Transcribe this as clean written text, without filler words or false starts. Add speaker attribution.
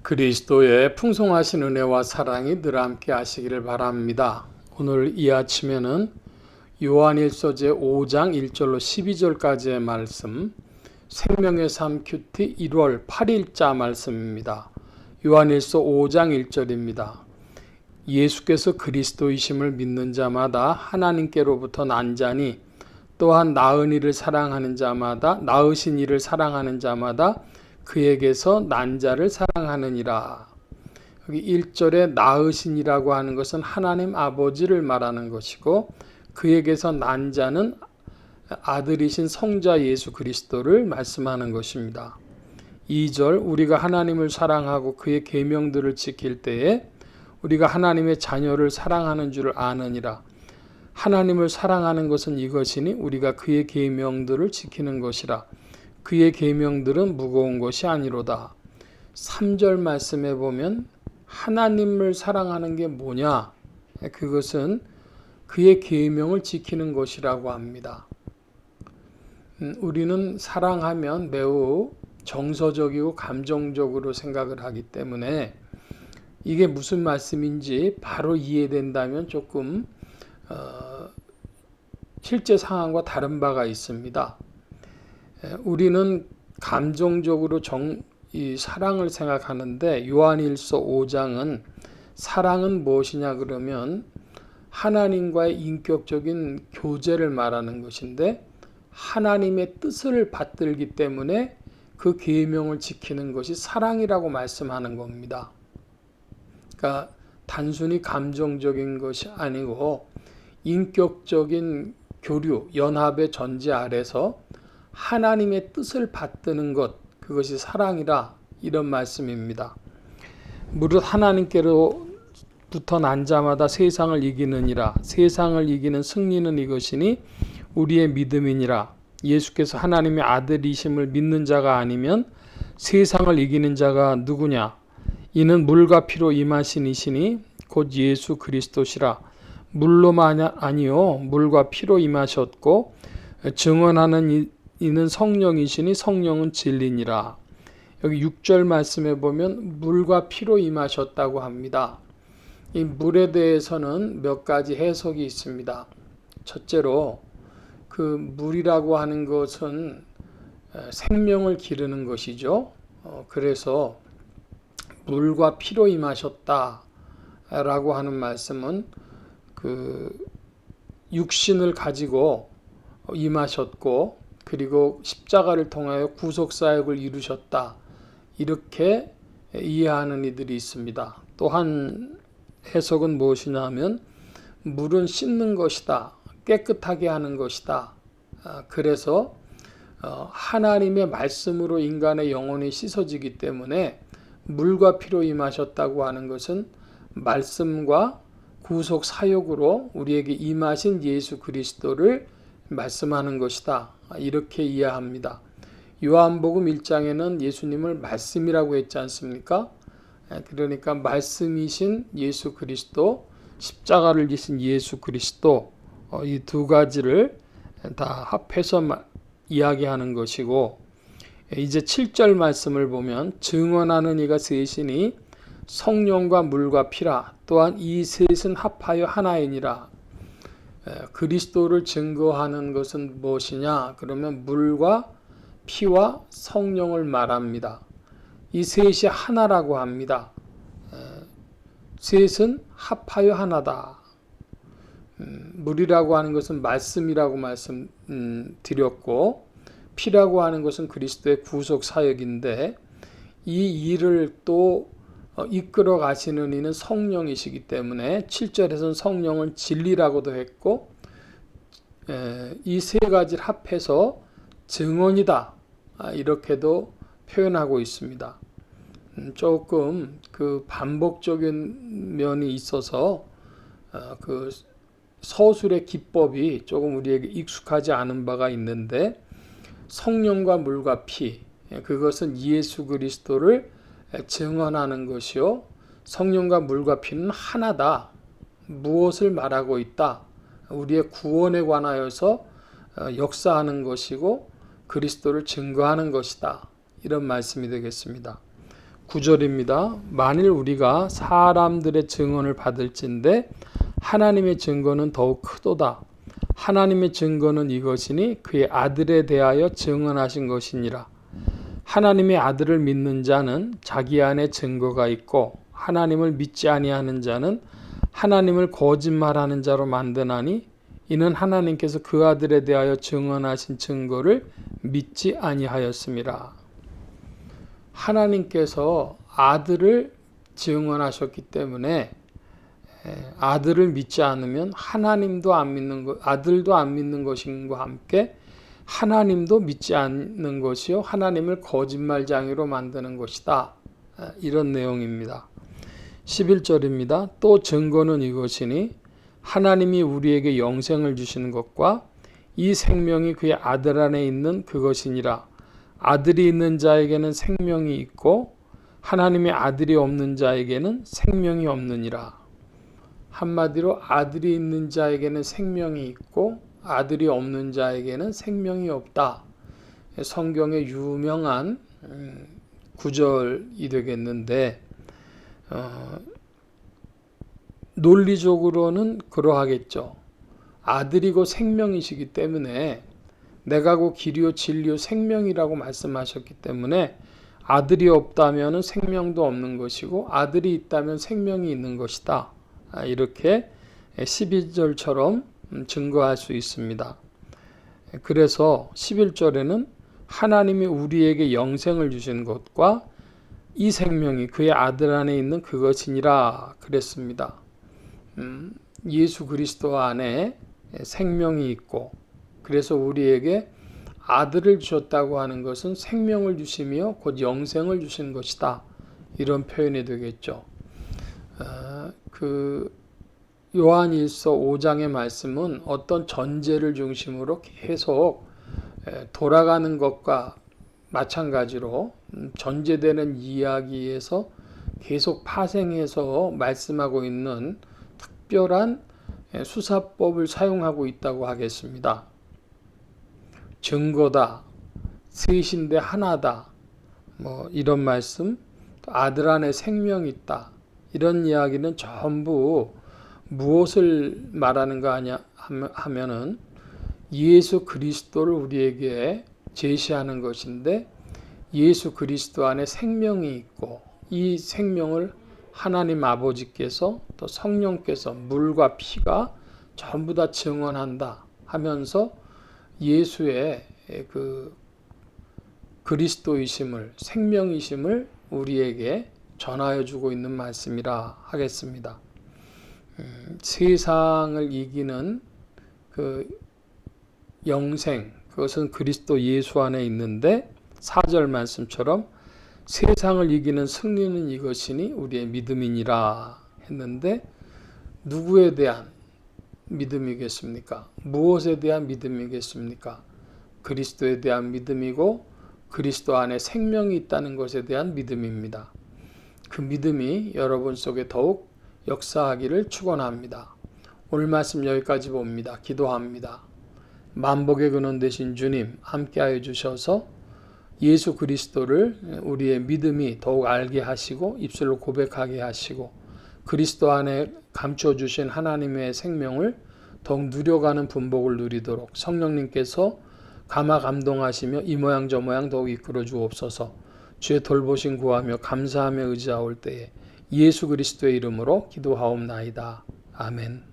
Speaker 1: 그리스도의 풍성하신 은혜와 사랑이 늘 함께 하시기를 바랍니다. 오늘 이 아침에는 요한일서 제5장 1절로 12절까지의 말씀, 생명의 삶 큐티 1월 8일자 말씀입니다. 요한일서 5장 1절입니다. 예수께서 그리스도이심을 믿는 자마다 하나님께로부터 난 자니 또한 낳으신 이를 사랑하는 자마다 그에게서 난 자를 사랑하느니라. 여기 1절에 낳으신이라고 하는 것은 하나님 아버지를 말하는 것이고, 그에게서 난 자는 아들이신 성자 예수 그리스도를 말씀하는 것입니다. 2절, 우리가 하나님을 사랑하고 그의 계명들을 지킬 때에 우리가 하나님의 자녀를 사랑하는 줄 아느니라. 하나님을 사랑하는 것은 이것이니 우리가 그의 계명들을 지키는 것이라. 그의 계명들은 무거운 것이 아니로다. 3절 말씀에 보면 하나님을 사랑하는 게 뭐냐? 그것은 그의 계명을 지키는 것이라고 합니다. 우리는 사랑하면 매우 정서적이고 감정적으로 생각을 하기 때문에 이게 무슨 말씀인지 바로 이해된다면 조금 실제 상황과 다른 바가 있습니다. 우리는 감정적으로 이 사랑을 생각하는데, 요한일서 5장은 사랑은 무엇이냐 그러면 하나님과의 인격적인 교제를 말하는 것인데, 하나님의 뜻을 받들기 때문에 그 계명을 지키는 것이 사랑이라고 말씀하는 겁니다. 그러니까 단순히 감정적인 것이 아니고 인격적인 교류, 연합의 전제 아래서 하나님의 뜻을 받드는 것, 그것이 사랑이라, 이런 말씀입니다. 무릇 하나님께로부터 난 자마다 세상을 이기느니라. 세상을 이기는 승리는 이것이니 우리의 믿음이니라. 예수께서 하나님의 아들이심을 믿는 자가 아니면 세상을 이기는 자가 누구냐? 이는 물과 피로 임하신 이시니 곧 예수 그리스도시라. 물로만 아니요 물과 피로 임하셨고 증언하는 이는 성령이시니 성령은 진리니라. 여기 6절 말씀에 보면 물과 피로 임하셨다고 합니다. 이 물에 대해서는 몇 가지 해석이 있습니다. 첫째로 그 물이라고 하는 것은 생명을 기르는 것이죠. 그래서 물과 피로 임하셨다라고 하는 말씀은 그 육신을 가지고 임하셨고, 그리고 십자가를 통하여 구속사역을 이루셨다, 이렇게 이해하는 이들이 있습니다. 또한 해석은 무엇이냐 하면 물은 씻는 것이다, 깨끗하게 하는 것이다. 그래서 하나님의 말씀으로 인간의 영혼이 씻어지기 때문에 물과 피로 임하셨다고 하는 것은 말씀과 구속 사역으로 우리에게 임하신 예수 그리스도를 말씀하는 것이다, 이렇게 이해합니다. 요한복음 1장에는 예수님을 말씀이라고 했지 않습니까? 그러니까 말씀이신 예수 그리스도, 십자가를 지신 예수 그리스도, 이 두 가지를 다 합해서 이야기하는 것이고, 이제 7절 말씀을 보면 증언하는 이가 셋이니 성령과 물과 피라. 또한 이 셋은 합하여 하나이니라. 그리스도를 증거하는 것은 무엇이냐? 그러면 물과 피와 성령을 말합니다. 이 셋이 하나라고 합니다. 셋은 합하여 하나다. 물이라고 하는 것은 말씀이라고 말씀드렸고, 피라고 하는 것은 그리스도의 구속 사역인데, 이 일을 또 이끌어 가시는 이는 성령이시기 때문에 7절에서는 성령은 진리라고도 했고, 이 세 가지를 합해서 증언이다, 이렇게도 표현하고 있습니다. 조금 그 반복적인 면이 있어서 그 서술의 기법이 조금 우리에게 익숙하지 않은 바가 있는데, 성령과 물과 피, 그것은 예수 그리스도를 증언하는 것이요, 성령과 물과 피는 하나다. 무엇을 말하고 있다? 우리의 구원에 관하여서 역사하는 것이고 그리스도를 증거하는 것이다, 이런 말씀이 되겠습니다. 9절입니다. 만일 우리가 사람들의 증언을 받을진대 하나님의 증거는 더욱 크도다. 하나님의 증거는 이것이니 그의 아들에 대하여 증언하신 것이니라. 하나님의 아들을 믿는 자는 자기 안에 증거가 있고 하나님을 믿지 아니하는 자는 하나님을 거짓말하는 자로 만드나니 이는 하나님께서 그 아들에 대하여 증언하신 증거를 믿지 아니하였음이라. 하나님께서 아들을 증언하셨기 때문에 아들을 믿지 않으면 하나님도 안 믿는 것, 아들도 안 믿는 것인과 함께 하나님도 믿지 않는 것이요 하나님을 거짓말장애로 만드는 것이다. 이런 내용입니다. 11절입니다. 또 증거는 이것이니 하나님이 우리에게 영생을 주시는 것과 이 생명이 그의 아들 안에 있는 그것이니라. 아들이 있는 자에게는 생명이 있고 하나님의 아들이 없는 자에게는 생명이 없느니라. 한마디로 아들이 있는 자에게는 생명이 있고 아들이 없는 자에게는 생명이 없다. 성경의 유명한 구절이 되겠는데 논리적으로는 그러하겠죠. 아들이고 생명이시기 때문에 내가 곧 길이요 진리요 생명이라고 말씀하셨기 때문에 아들이 없다면 생명도 없는 것이고 아들이 있다면 생명이 있는 것이다. 이렇게 12절처럼 증거할 수 있습니다. 그래서 11절에는 하나님이 우리에게 영생을 주신 것과 이 생명이 그의 아들 안에 있는 그것이니라 그랬습니다. 예수 그리스도 안에 생명이 있고 그래서 우리에게 아들을 주셨다고 하는 것은 생명을 주시며 곧 영생을 주신 것이다. 이런 표현이 되겠죠. 요한일서 5장의 말씀은 어떤 전제를 중심으로 계속 돌아가는 것과 마찬가지로 전제되는 이야기에서 계속 파생해서 말씀하고 있는 특별한 수사법을 사용하고 있다고 하겠습니다. 증거다, 셋인데 하나다, 이런 말씀, 아들 안에 생명이 있다, 이런 이야기는 전부 무엇을 말하는 거 아냐 하면은 예수 그리스도를 우리에게 제시하는 것인데 예수 그리스도 안에 생명이 있고 이 생명을 하나님 아버지께서 또 성령께서 물과 피가 전부 다 증언한다 하면서 예수의 그 그리스도이심을 생명이심을 우리에게 전하여 주고 있는 말씀이라 하겠습니다. 세상을 이기는 그 영생 그것은 그리스도 예수 안에 있는데 4절 말씀처럼 세상을 이기는 승리는 이것이니 우리의 믿음이니라 했는데 누구에 대한 믿음이겠습니까? 무엇에 대한 믿음이겠습니까? 그리스도에 대한 믿음이고 그리스도 안에 생명이 있다는 것에 대한 믿음입니다. 그 믿음이 여러분 속에 더욱 역사하기를 축원합니다. 오늘 말씀 여기까지 봅니다. 기도합니다. 만복의 근원 되신 주님 함께하여 주셔서 예수 그리스도를 우리의 믿음이 더욱 알게 하시고 입술로 고백하게 하시고 그리스도 안에 감춰주신 하나님의 생명을 더욱 누려가는 분복을 누리도록 성령님께서 감화 감동하시며 이 모양 저 모양 더욱 이끌어 주옵소서. 주의 돌보심 구하며 감사하며 의지하올 때에 예수 그리스도의 이름으로 기도하옵나이다. 아멘.